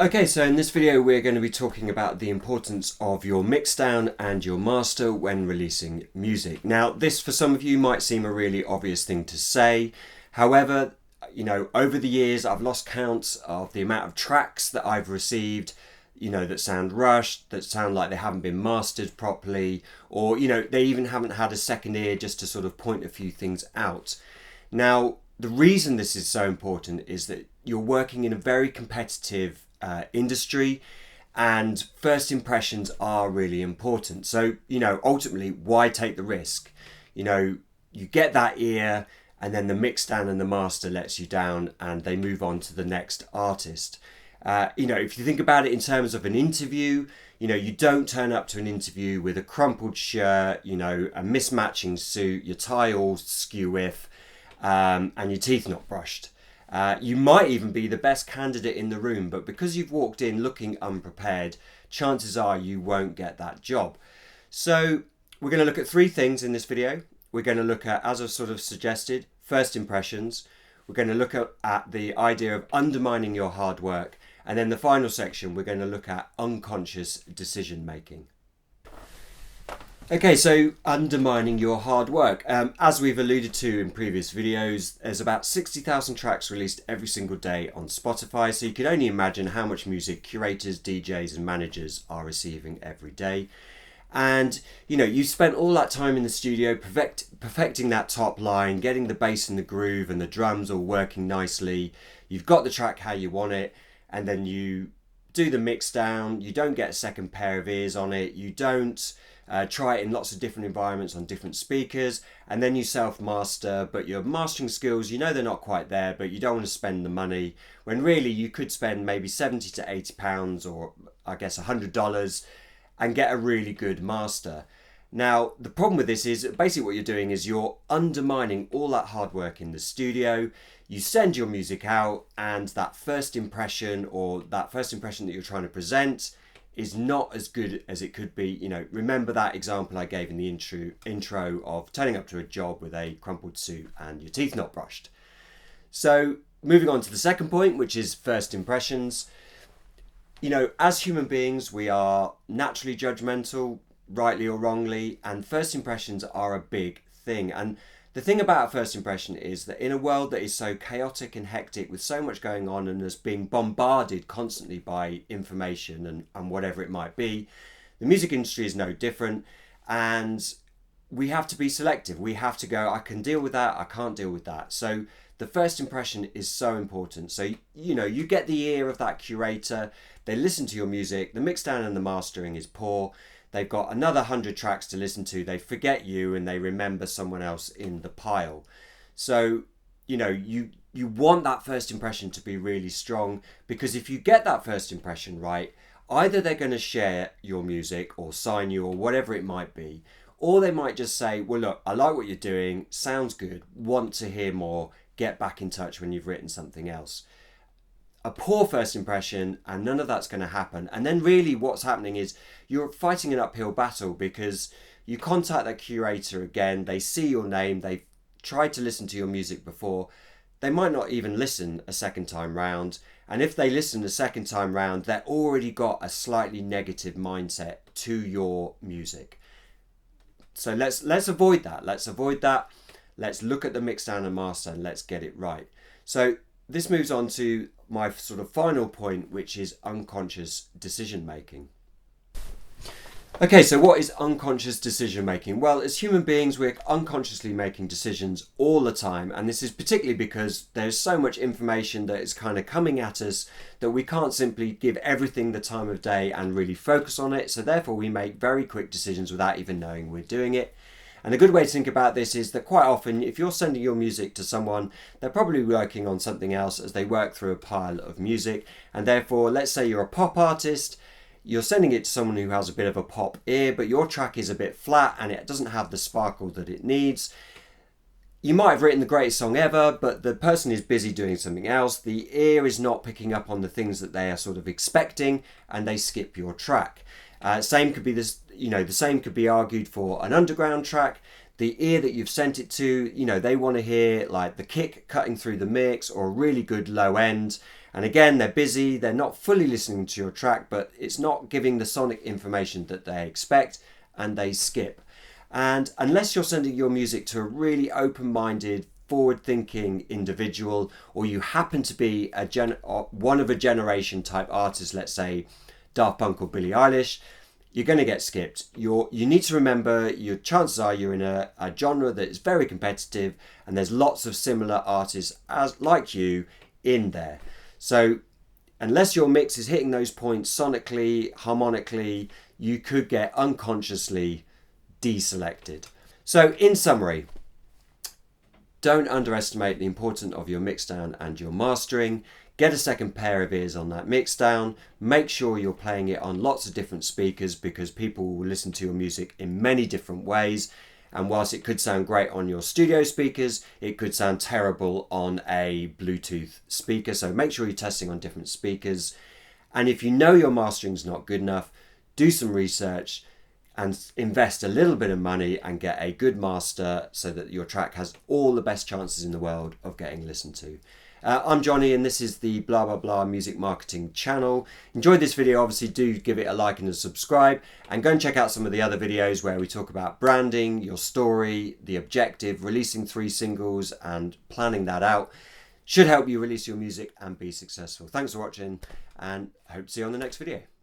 Okay, so in this video we're going to be talking about the importance of your mixdown and your master when releasing music. Now this for some of you might seem a really obvious thing to say. However, over the years I've lost count of the amount of tracks that I've received, that sound rushed, that sound like they haven't been mastered properly, or they even haven't had a second ear just to sort of point a few things out. Now the reason this is so important is that you're working in a very competitive industry, and first impressions are really important. So ultimately, why take the risk? You get that ear, and then the mixdown and the master lets you down and they move on to the next artist. If you think about it in terms of an interview, you don't turn up to an interview with a crumpled shirt, a mismatching suit, your tie all skew-whiff, and your teeth not brushed. You might even be the best candidate in the room, but because you've walked in looking unprepared, chances are you won't get that job. So we're going to look at three things in this video. We're going to look at, as I've sort of suggested, first impressions. We're going to look at the idea of undermining your hard work. And then the final section, we're going to look at unconscious decision making. Okay, so undermining your hard work. As we've alluded to in previous videos, there's about 60,000 tracks released every single day on Spotify, so you can only imagine how much music curators, DJs and managers are receiving every day. And you spent all that time in the studio perfecting that top line, getting the bass and the groove and the drums all working nicely. You've got the track how you want it, and then you do the mix down. You don't get a second pair of ears on it. You don't try it in lots of different environments on different speakers, and then you self-master, but your mastering skills, they're not quite there, but you don't want to spend the money when really you could spend maybe 70 to 80 pounds, or I guess $100, and get a really good master. Now the problem with this is basically what you're doing is you're undermining all that hard work in the studio. You send your music out, and that first impression, or that first impression that you're trying to present, is not as good as it could be. Remember that example I gave in the intro of turning up to a job with a crumpled suit and your teeth not brushed. So moving on to the second point, which is first impressions. As human beings, we are naturally judgmental, rightly or wrongly, and first impressions are a big thing. And the thing about a first impression is that in a world that is so chaotic and hectic with so much going on and is being bombarded constantly by information and whatever it might be, the music industry is no different, and we have to be selective. We have to go, I can deal with that, I can't deal with that. So the first impression is so important. So, you get the ear of that curator, they listen to your music, the mixdown and the mastering is poor, they've got another 100 tracks to listen to, they forget you and they remember someone else in the pile. So, you want that first impression to be really strong, because if you get that first impression right, either they're going to share your music or sign you or whatever it might be, or they might just say, well, look, I like what you're doing, sounds good, want to hear more, get back in touch when you've written something else. A poor first impression, and none of that's going to happen. And then really what's happening is you're fighting an uphill battle, because you contact that curator again, they see your name, they've tried to listen to your music before, they might not even listen a second time round, and if they listen a second time round, they've already got a slightly negative mindset to your music. So let's avoid that. Let's look at the mixdown and master, and let's get it right. So this moves on to my sort of final point, which is unconscious decision making. Okay, so what is unconscious decision making? Well, as human beings, we're unconsciously making decisions all the time, and this is particularly because there's so much information that is kind of coming at us that we can't simply give everything the time of day and really focus on it. So therefore we make very quick decisions without even knowing we're doing it. And a good way to think about this is that quite often, if you're sending your music to someone, they're probably working on something else as they work through a pile of music. And therefore, let's say you're a pop artist, you're sending it to someone who has a bit of a pop ear, but your track is a bit flat and it doesn't have the sparkle that it needs. You might have written the greatest song ever, but the person is busy doing something else. The ear is not picking up on the things that they are sort of expecting, and they skip your track. Same could be this. The same could be argued for an underground track. The ear that you've sent it to, they want to hear like the kick cutting through the mix or a really good low end, And again, they're busy, they're not fully listening to your track, but it's not giving the sonic information that they expect, and they skip. And unless you're sending your music to a really open-minded, forward-thinking individual, or you happen to be one of a generation type artist, let's say Daft Punk or Billie Eilish, you're going to get skipped. You need to remember, your chances are you're in a genre that is very competitive, and there's lots of similar artists like you in there. So unless your mix is hitting those points sonically, harmonically, you could get unconsciously deselected. So in summary, don't underestimate the importance of your mixdown and your mastering. Get a second pair of ears on that mixdown. Make sure you're playing it on lots of different speakers, because people will listen to your music in many different ways. And whilst it could sound great on your studio speakers, it could sound terrible on a Bluetooth speaker. So make sure you're testing on different speakers. And if you know your mastering's not good enough, do some research and invest a little bit of money and get a good master so that your track has all the best chances in the world of getting listened to. I'm Johnny, and this is the Blah Blah Blah Music Marketing channel. Enjoyed this video, obviously do give it a like and a subscribe, and go and check out some of the other videos where we talk about branding, your story, the objective, releasing 3 singles and planning that out. Should help you release your music and be successful. Thanks for watching, and I hope to see you on the next video.